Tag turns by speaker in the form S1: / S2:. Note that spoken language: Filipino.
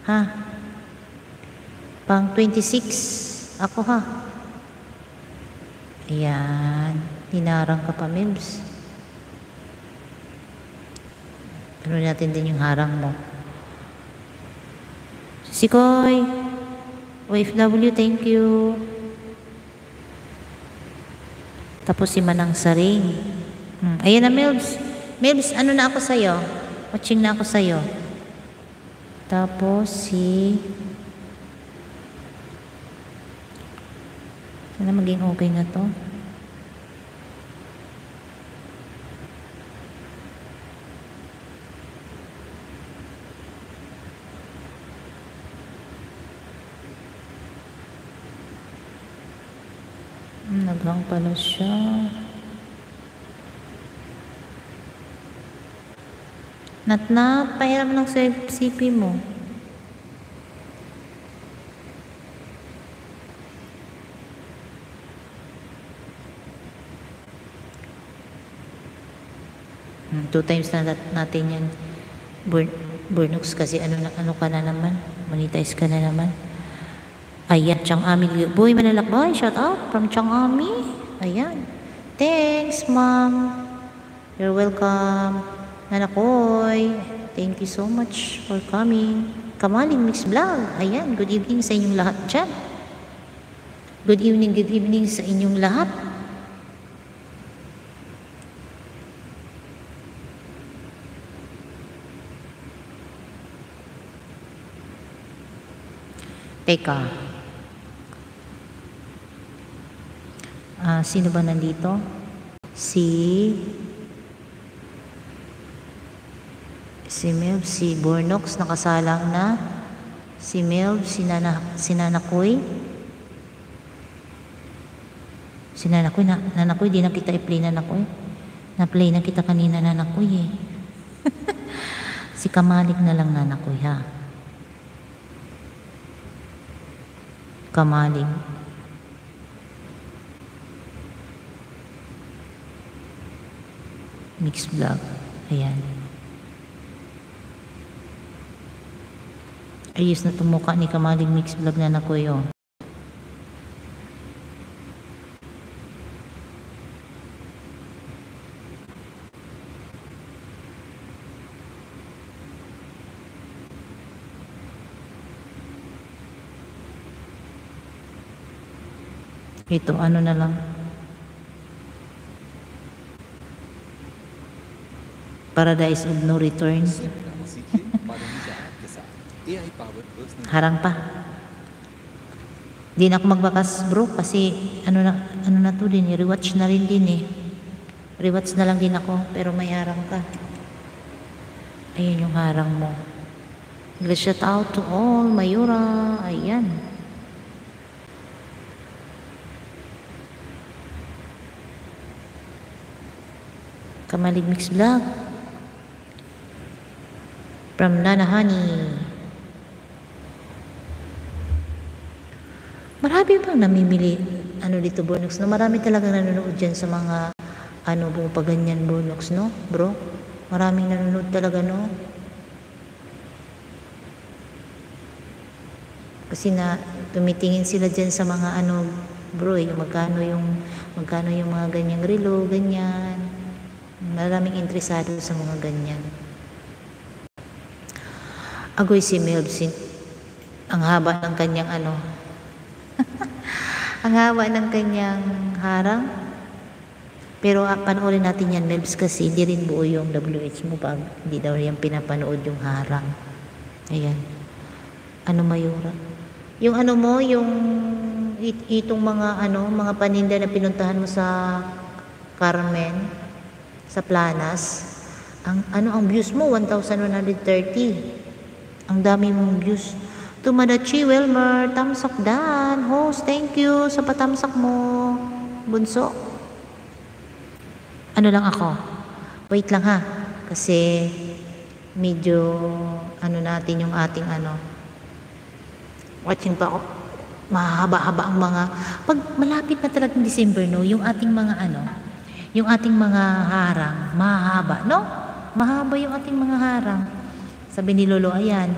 S1: Ha? Pang 26. Ako ha. Ayan. Hinarang ka pa, Mibs. Ano natin din yung harang mo. Si Koy. OFW, thank you. Tapos si Manang Saring. Ayan na, Mibs. Mibs, ano na ako sa'yo? Watching na ako sa'yo. Tapos si... Sana maging okay na to. Naghang pala siya. Nat, pahiram ng CP mo. Two times na natin yan. Burnox kasi ano ka na naman. Monetize ka na naman. Ayan, Chang Ami. Boy, manalakbay. Shout out from Chang Ami. Ayan. Thanks, ma'am. You're welcome. Nanakoy. Thank you so much for coming. Kamaling Mix Vlog. Ayan, good evening sa inyong lahat dyan. Good evening sa inyong lahat. Teka. Sino ba nandito? Si Melv, si Bornox nakasalang na. Si Melv, si Nanakoy. Si Nanakoy, Nanakoy, di na kita i-play Nanakoy. Na-play na kita kanina Nanakoy eh. Si Kamalig na lang Nanakoy ha. Kamalig. Mix Vlog. Ayan. Ayos na tumuka ni Kamalig Mix Vlog na Nanakoy oh. Ito, ano na lang. Paradise of no return. Harang pa. Di na ako magbakas bro kasi ano na to din, rewatch na rin din eh. Rewatch na lang din ako pero may harang ka. Ayun yung harang mo. Shout out to all Mayura. Ayan. Kamalig Mix Vlog. From Nana Honey. Marami bang namimili dito Bonox no? Marami talagang nanonood dyan sa mga paganyan Bonox no bro? Maraming nanonood talaga no? Kasi na tumitingin sila dyan sa mga bro yung magkano yung mga ganyang relo, ganyan. Maraming interesado sa mga ganyan. Agoy si Melvin. Ang haba ng kanyang ang haba ng kanyang harang. Pero panoorin natin yan, Melvs, kasi hindi rin buo yung WH mo pag hindi daw yan pinapanood yung harang. Ayan. Mayura? Yung mo, yung itong mga paninda na pinuntahan mo sa Carmen, sa Planas, ang views mo, 1,130. Ang dami mong views. Tumadachi, Wilmer, tamsak dan. Host, thank you sa patamsak mo. Bunso. Lang ako. Wait lang ha. Kasi medyo natin yung ating watching pa ako. Mahaba-haba ang mga pag malapit na talagang December no, yung ating mga yung ating mga harang mahaba no? Mahaba yung ating mga harang. Sabi ni Lolo, ayan,